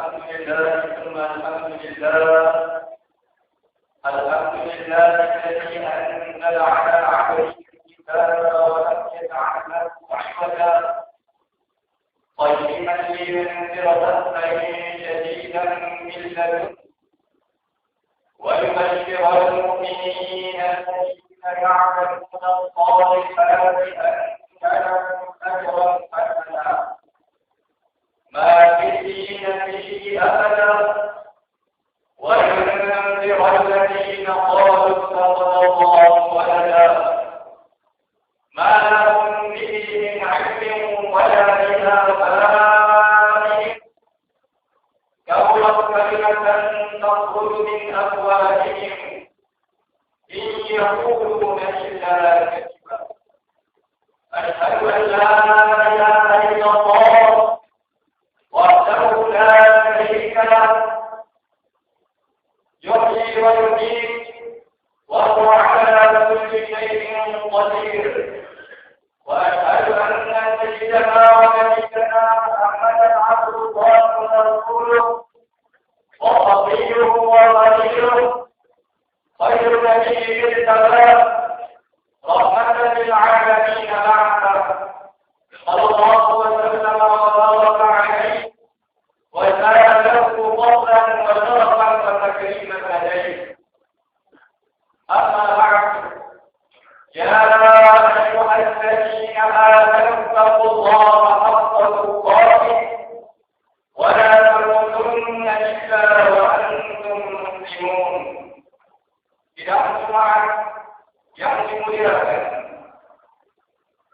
الحمد لله ثم الحمد لله الذي أنزل على عبده الكتاب ولم يجعل عوجا قيما لينذر بأسا شديدا من لدنه ويبشر المؤمنين الذين يعملون الصالحات أن لهم أجرا حسنا ماكثين فيه أبدا وينذر الذين قالوا اتخذ الله ولدا ما لهم به من علم ولا لآبائهم كبرت كلمة تخرج من أفواههم إن يقولون إلا كذبا أشهد أن لا إله إلا الله وحده لا شريك له يحيي ويميت وهو على كل شيء قدير وأشهد أن سيدنا ونبينا محمدا عبد الله ورسوله وصفيه وخليله خير نبي بالسلام رحمة للعالمين بعده صلى الله وسلم وبارك عليه وزاد له فضلا وشرفا وتكريما عليه أما بعد يا أيها الذين آمنوا اتقوا الله حق تقاته ولا تموتن إلا وأنتم مسلمون إذا أنتم يحكم لكم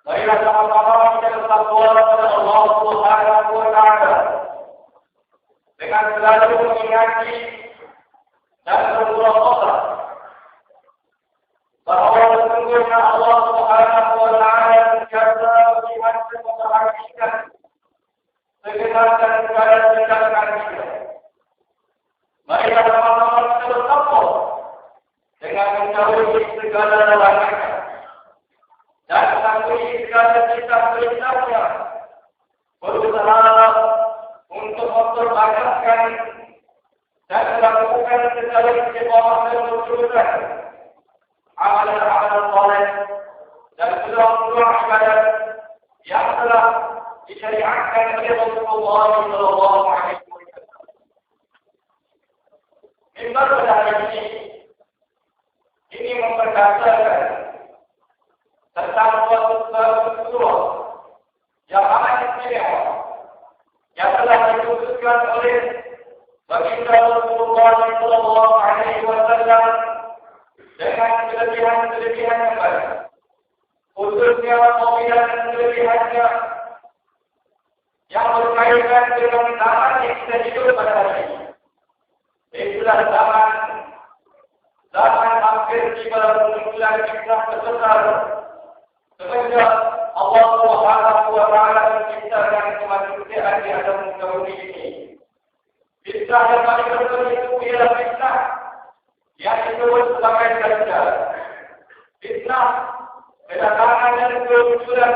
غير تمام من التقوى الله سبحانه وتعالى dengan selalu mengingati dan berdoa bahwa sesungguhnya Allah Subhanahu wa taala berjasa melihat dan memperhatikan segenap dan segala tindakan kita. Mari kita sama-sama bertakwa dengan menjauhi segala larangan dan mematuhi segala perintah-perintahnya, berusaha untuk memperbanyakkan dan melakukan segala istiqamah dan bersyukur amalan-amalan saleh dan peluang-peluang ibadat yang telah disyariatkan oleh Rasulullah sallallahu alaihi wasallam. Mimbar pada hari ini memperkatakan tentang suatu surah yang amat istimewa yang telah dikhususkan oleh baginda Rasulullah sallallahu alaihi wasallam dengan kelebihan-kelebihan yang banyak, khususnya kelebihan-kelebihannya yang berkaitan dengan zaman yang kita hidup pada hari ini. Itulah zaman hampir tiba berbulan kisah terbesar semenjak Allah Subhanahu wa taala menciptakan kemanusiaan di alam muka ini. Kisah yang paling besar itu ialah kisah yang disebut sebagai Dajjal. Fitnah kedatangan dan kemunculan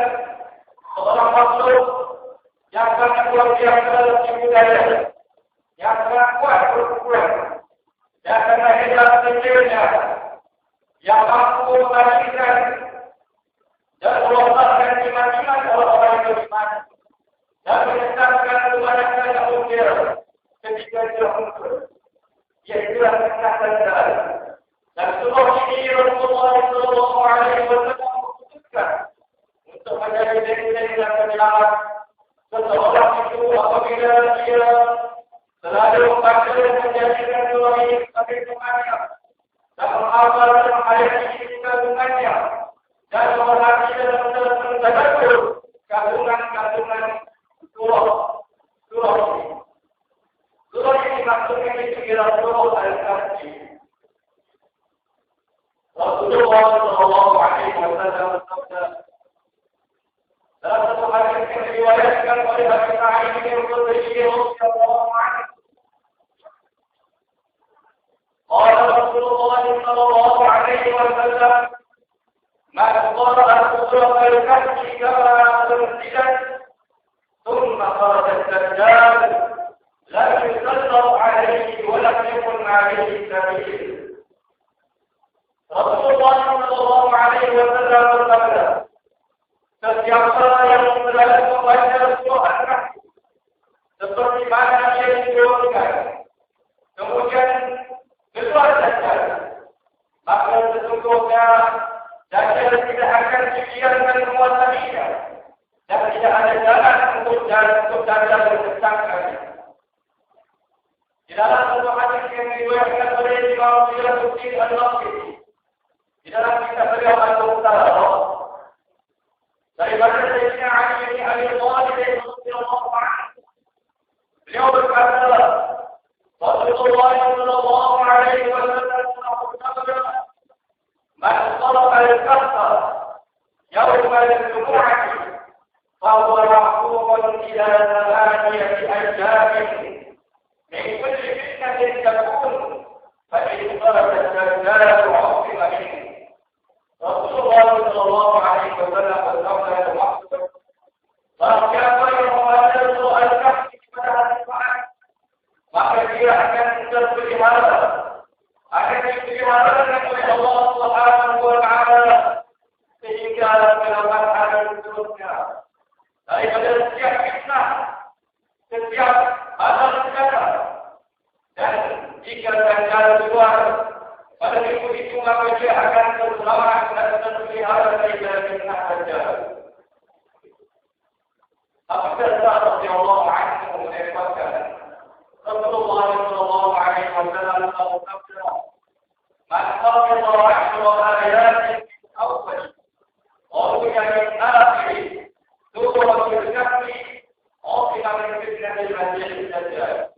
seorang makhluk yang sangat luar biasa dalam budaya, yang sangat kuat berukuran, yang sangat hebat kecilnya, yang mampu mengalihkan dan melontarkan iman-iman orang-orang yang beriman dan menyesatkan kebanyakan manusia ketika dia muncul. Iaitulah kisah Dajjal. Dan surah ini Rasulullah sallallahu alaihi wasallam memutuskan untuk menjadi benteng dan penyelamat seseorang itu apabila dia selalu membaca dan menjadikan surah ini sebagai temannya dan menghafal dan menghayati kandungannya dan memerhati dan mentadabbur kandungan surah ini. Surah ini maksudnya itu ialah surah Al-Kahfi. Rasulullah sallallahu alaihi wasallam bersabda dalam satu hadis yang diriwayatkan oleh Abu Sa'id bin Khudri radhiyallahu anhu. Qala Rasulullah sallallahu alaihi wasallam man qara'a surah Al-Kahfi kama unzilat thumma kharaja ad-dajjal لا يسلط عليه ولم يكن عليه سبيل. رسول الله صلى الله عليه وسلم bersabda, setiap orang yang memperoleh membaca surah Al-Kahfi seperti mana ia diturunkan, kemudian keluar Dajjal, maka sesungguhnya Dajjal tidak akan dibiarkan menguasainya dan tidak ada jalan untuk Dajjal berkecangkannya. Di dalam satu hadis yang diriwayatkan oleh Imam Syafi'i Al-Bukhari, di dalam kitab beliau Al-Muqtadha, daripada Sayyidina Ali bin Abi Thalib radhiyallahu anhu, beliau berkata, Rasulullah sallallahu alaihi wasallam bersabda, "Man qara'a al-kahfa yawm al-jumu'ah fa huwa mahkumun ila thamaniyati ayyam min kulli fitnatin takun fa in kharaja ad-dajjal 'uqima minhu." Rasulullah sallallahu alaihi wasallam bersabda, "Barang siapa yang membaca surah Al-Kahfi pada hari Jumat, maka dia akan terpelihara, akan dipelihara oleh Allah Subhanahu wa Ta'ala sehingga ke-8 hari seterusnya daripada setiap fitnah, setiap azab negara. Dan jika Dajjal keluar pada minggu itu, maka dia akan terselamat dan terpelihara dari fitnah Dajjal." Abu Darda radhiyallahu anhu mengatakan, Rasulullah sallallahu alaihi wasallam bersabda, "Man qara'a 'ashra ayatin min awwal wa min akhir suratul kahfi uqima min fitnatil masiihid dajjal."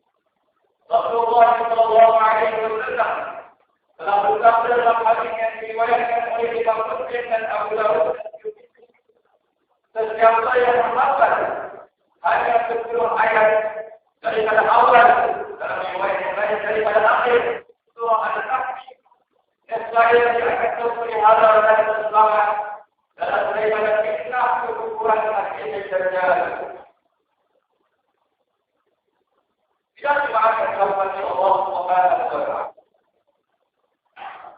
Rasulullah sallallahu alaihi wasallam telah bersabda dalam hadis yang diriwayatkan oleh Imam Muslim dan Abu Dawud, sesiapa yang menghafal hanya 10 ayat daripada awal, dalam riwayat yang lain daripada akhir surah Al-Kahfi, nescaya dia akan terpelihara dan terselamat daripada fitnah kekufuran akhir Dajjal. Tidak cuma akan dilakukan Allah Subhanahu wa Ta'ala.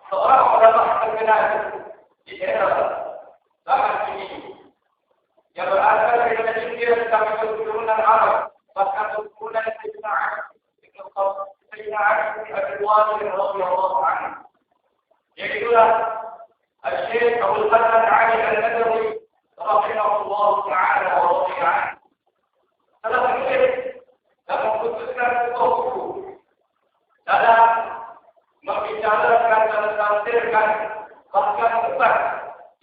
Seorang ulama terkenal di era zaman ini yang berasal dari India tentang keturunan Arab, bahkan keturunan Sayyidina Ali bin Abi Thalib radhiyallahu anhu, yaitulah Syekh Abdul Hasan Ali Al-Nadawi rahimahullah taala wa radiya anhu, telah menulis dan memutuskan sebuah buku dalam membicarakan dan menafsirkan bahkan empat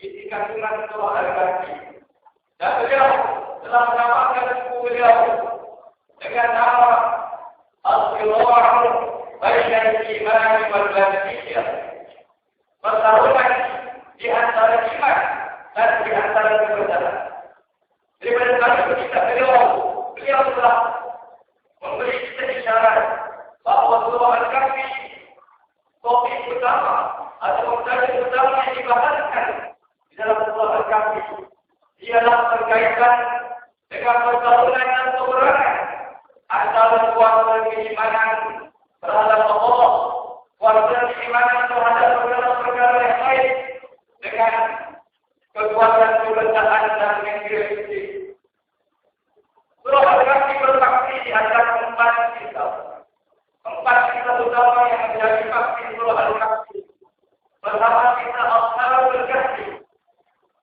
isi kandungan surah Al-Kahfi. Dan beliau telah menamakan buku beliau dengan nama Al-Qira'ah Baina al-Iman wal-Jahiliyah, pertarungan di antara iman dan di antara kebenaran. Daripada tadi kita beliau telah memberi kita isyarat bahawa surah Al-Kahfi topik utama atau materi utama yang dibahaskan di dalam surah Al-Kahfi ialah berkaitan dengan pertarungan dan peperangan antara kuasa keimanan terhadap Allah, kuasa keimanan terhadap perkara-perkara yang lain, dengan kekuatan kebenaran dan negeri. Surah Al-Kahfi bersaksi di atas 4 kitab. 4 kitab utama yang menjadi saksi surah Al-Kahfi. Pertama kita Ashabul Kahfi,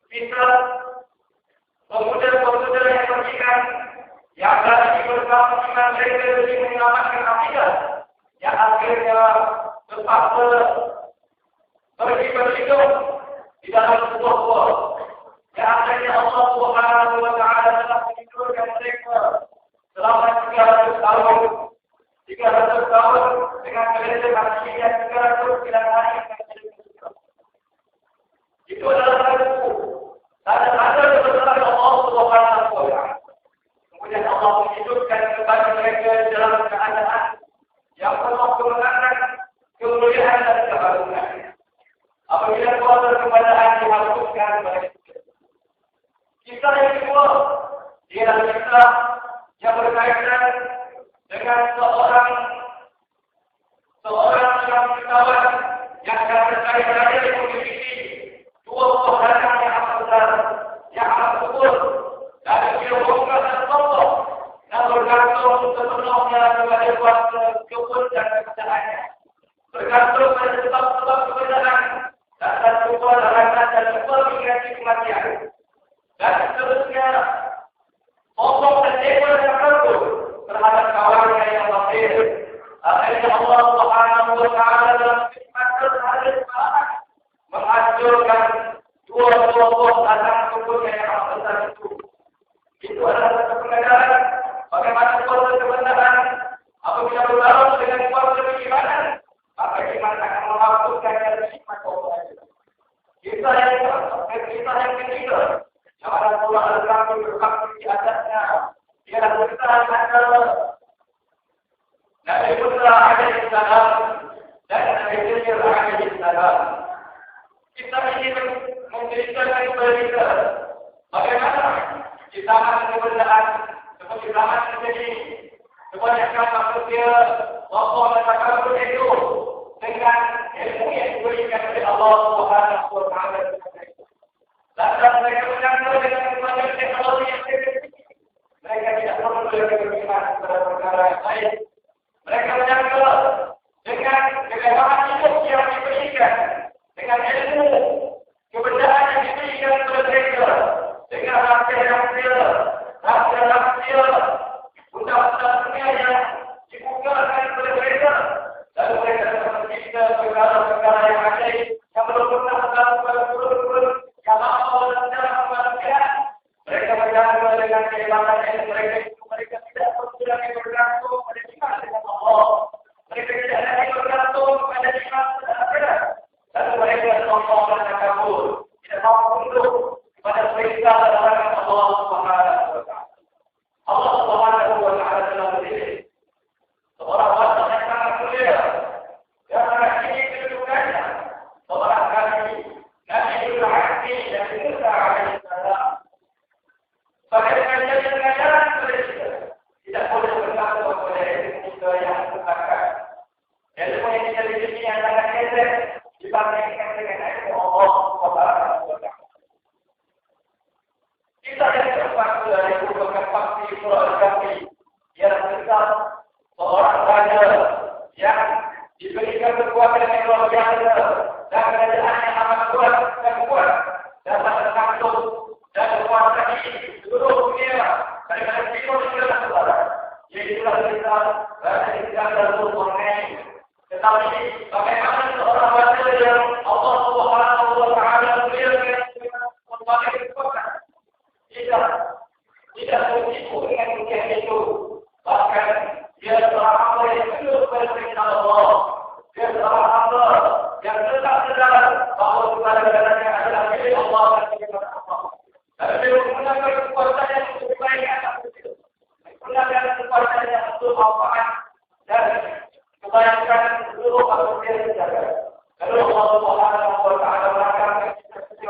kita pemuda-pemuda yang beriman, yang berani bersama iman mereka demi menyelamatkan akidah, yang akhirnya terpaksa pergi berhidup di dalam sebuah gua, yang akhirnya Allah Subhanahu wa Ta'ala telah menghidupkan mereka selama 300 tahun. 300 tahun dengan kelihatan manusia 309 hari. Itu adalah satu. Dan ada kebenaran Allah Subhanahu wa Ta'ala. Kemudian Allah menghidupkan kepada mereka dalam keadaan yang penuh kemenangan, kemuliaan dan kebarukan. Apabila kuasa kebenaran dihapuskan mereka. Kisah yang kedua ialah kisah yang berkaitan dengan seorang yang kawan yang saya memiliki dua buah ladang yang amat besar, yang amat subur, dari geologi dan contoh, dan bergantung sepenuhnya kepada kuasa kebun dan kebenarannya. Bergantung pada sebab-sebab kebenaran dan sebuah larangan dan sebuah migrasi kematian. Dan seterusnya, sombong dan ego yang kabur terhadap kawannya yang lahir. Akhirnya Allah Subhanahu wa Ta'ala dalam firman terhadap Al-Quran menghancurkan dua buah ladang kebunnya yang amat besar itu. Itu adalah satu pengajaran bagaimana kuasa kebenaran apabila berlalu dengan kuasa keimanan, maka iman akan menghapuskan dari sifat Allah. Kita yang ketiga, yang ada pula al-Quran berkata di atasnya, ialah berkata Nabi Musa alaihi salam dan Nabi Khidir alaihi salam. Kita ini menceritakan kepada kita bagaimana di zaman kebenaran, seperti zaman terjadi kebanyakan manusia Allah menakabur itu dengan ilmu yang diberikan oleh Allah Subhanahu wa Ta'ala. Lantas mereka menyangka dengan kebanyakan teknologi yang terjadi, mereka tidak perlu beriman kepada perkara yang lain. Mereka menyangka dengan kemewahan hidup yang diberikan, dengan ilmu kebenaran yang diberikan kepada mereka, dengan rahasia, undang-undang dunia yang dibukakan kepada mereka, lalu mereka dapat mencipta perkara-perkara yang ada yang belum pernah dilakukan turun-turun yang lama dalam manusia. Mereka menyangka dengan kehebatan ilmu mereka tidak perlu lagi bergantung pada iman dengan Allah. Mereka tidak lagi bergantung pada iman dan akhirat. Lalu mereka sombong dan takabur, tidak mau tunduk kepada perintah dan larangan Allah Subhanahu wa Ta'ala. Allah Subhanahu wa Ta'ala telah berdiri seorang wanita yang sangat mulia, yang sangat tinggi kedudukannya, seorang Nabi Ibrahim dan Musa alaihi salam. Bagaimana jadi pengajaran kepada kita? Tidak boleh bergantung kepada ilmu kita yang sepakat. Ilmu yang kita miliki yang sangat kecil dibandingkan dengan ilmu Allah Subhanahu wa Ta'ala. Kita yang terpaksa dari merupakan faksi surah Al-Kahfi yang tentang seorang raja yang diberikan kekuatan yang luar biasa dan kerajaan yang amat kuat dan sangat takut dan menguasai seluruh dunia daripada timur hingga ke barat, yaitu cerita Raja Iskandar Zulkarnain. Tetapi bagaimana seorang raja yang Allah Subhanahu wa Ta'ala muliakan dengan berbagai kekuatan tidak tertipu dengan dunia itu,